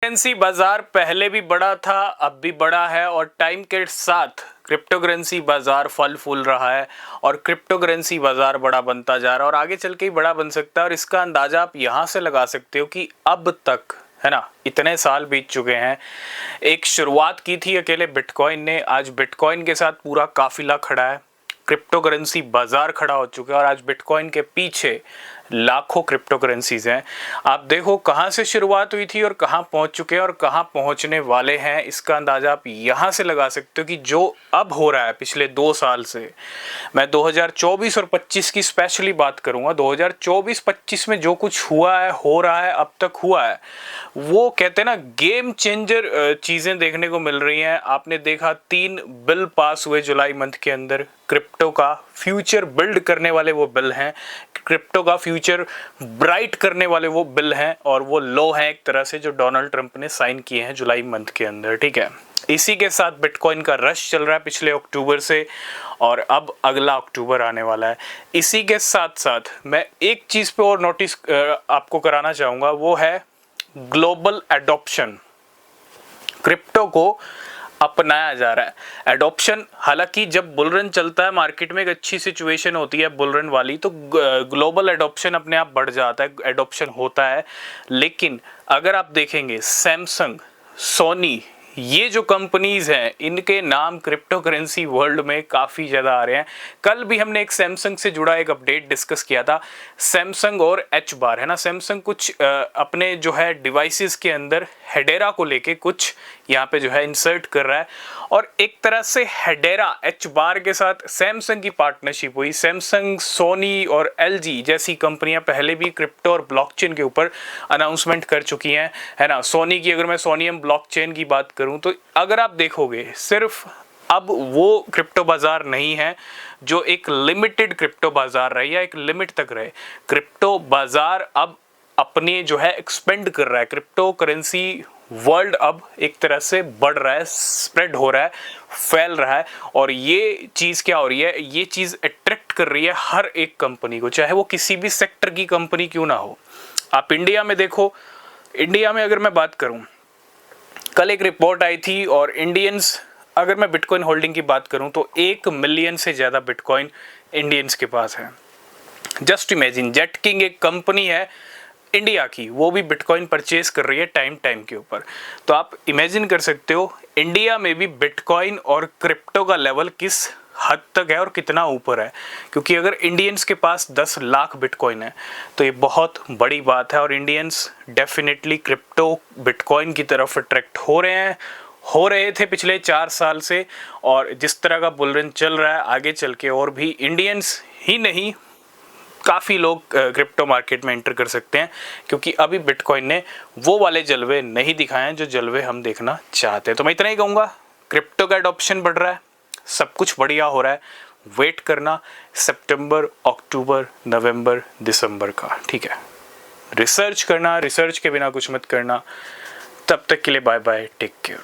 Currency बाजार पहले भी बड़ा था, अब भी बड़ा है और टाइम के साथ क्रिप्टो करेंसी बाजार फल फूल रहा है और क्रिप्टो करेंसी बाजार बड़ा बनता जा रहा है और आगे चल के ही बड़ा बन सकता है। और इसका अंदाजा आप यहाँ से लगा सकते हो कि अब तक, है ना, इतने साल बीत चुके हैं। एक शुरुआत की थी अकेले बिटकॉइन ने, आज बिटकॉइन के साथ पूरा काफिला खड़ा है, क्रिप्टो करेंसी बाजार खड़ा हो चुका है और आज बिटकॉइन के पीछे लाखों क्रिप्टो करेंसीज हैं। आप देखो कहां से शुरुआत हुई थी और कहां पहुंच चुके हैं और कहां पहुंचने वाले हैं। इसका अंदाजा आप यहां से लगा सकते हो कि जो अब हो रहा है पिछले 2 साल से, मैं 2024 और 25 की स्पेशली बात करूंगा। 2024-25 में जो कुछ हुआ है, हो रहा है, अब तक हुआ है, वो कहते हैं ना गेम चेंजर चीजें देखने को मिल रही हैं। आपने देखा 3 बिल पास हुए जुलाई मंथ के अंदर, क्रिप्टो का फ्यूचर बिल्ड करने वाले वो बिल हैं, क्रिप्टो का फ्यूचर ब्राइट करने वाले वो बिल हैं और वो लॉ हैं एक तरह से जो डोनाल्ड ट्रंप ने साइन किए हैं जुलाई मंथ के अंदर। ठीक है, इसी के साथ बिटकॉइन का रश चल रहा है पिछले अक्टूबर से और अब अगला अक्टूबर आने वाला है। इसी के साथ साथ मैं एक चीज पे और नोटिस आपको कराना चाहूंगा, वो है ग्लोबल एडॉप्शन। क्रिप्टो को अपनाया जा रहा है। एडॉप्शन, हालांकि जब बुल रन चलता है मार्केट में, एक अच्छी सिचुएशन होती है बुल रन वाली, तो ग्लोबल एडॉप्शन अपने आप बढ़ जाता है, एडॉप्शन होता है। लेकिन अगर आप देखेंगे सैमसंग, सोनी, ये जो कंपनीज हैं, इनके नाम क्रिप्टो करेंसी वर्ल्ड में काफ़ी ज़्यादा आ रहे हैं। कल भी हमने एक सैमसंग से जुड़ा एक अपडेट डिस्कस किया था, सैमसंग और एच बार, है ना। सैमसंग कुछ अपने जो है डिवाइसेस के अंदर हेडेरा को लेके कुछ यहाँ पे जो है इंसर्ट कर रहा है और एक तरह से हेडेरा एच बार के साथ सैमसंग की पार्टनरशिप हुई। सैमसंग, सोनी और एलजी जैसी कंपनियां पहले भी क्रिप्टो और ब्लॉकचेन के ऊपर अनाउंसमेंट कर चुकी हैं, है ना। सोनी की अगर मैं सोनियम ब्लॉकचेन की बात करूं तो अगर आप देखोगे, सिर्फ अब वो क्रिप्टो बाजार नहीं है जो एक लिमिटेड क्रिप्टो बाजार रहे या एक लिमिट तक रहे। क्रिप्टो बाजार अब अपने जो है एक्सपेंड कर रहा है। क्रिप्टो करेंसी वर्ल्ड अब एक तरह से बढ़ रहा है, स्प्रेड हो रहा है, फैल रहा है और ये चीज़ क्या हो रही है, ये चीज़ अट्रैक्ट कर रही है हर एक कंपनी को, चाहे वो किसी भी सेक्टर की कंपनी क्यों ना हो। आप इंडिया में देखो, इंडिया में अगर मैं बात करूं, कल एक रिपोर्ट आई थी और इंडियंस, अगर मैं बिटकॉइन होल्डिंग की बात करूं तो 1 मिलियन से ज़्यादा बिटकॉइन इंडियंस के पास है। जस्ट इमेजिन, जेट किंग एक कंपनी है इंडिया की, वो भी बिटकॉइन परचेज कर रही है टाइम के ऊपर। तो आप इमेजिन कर सकते हो इंडिया में भी बिटकॉइन और क्रिप्टो का लेवल किस हद तक है और कितना ऊपर है। क्योंकि अगर इंडियंस के पास 10 लाख बिटकॉइन है तो ये बहुत बड़ी बात है और इंडियंस डेफिनेटली क्रिप्टो बिटकॉइन की तरफ अट्रैक्ट हो रहे थे पिछले 4 साल से। और जिस तरह का बुल रन चल रहा है, आगे चल के और भी इंडियंस ही नहीं, काफ़ी लोग क्रिप्टो मार्केट में एंटर कर सकते हैं, क्योंकि अभी बिटकॉइन ने वो वाले जलवे नहीं दिखाए हैं जो जलवे हम देखना चाहते हैं। तो मैं इतना ही कहूँगा, क्रिप्टो का एडॉप्शन बढ़ रहा है, सब कुछ बढ़िया हो रहा है। वेट करना सितंबर, अक्टूबर, नवंबर, दिसंबर का, ठीक है। रिसर्च करना, रिसर्च के बिना कुछ मत करना। तब तक के लिए बाय बाय, टेक केयर।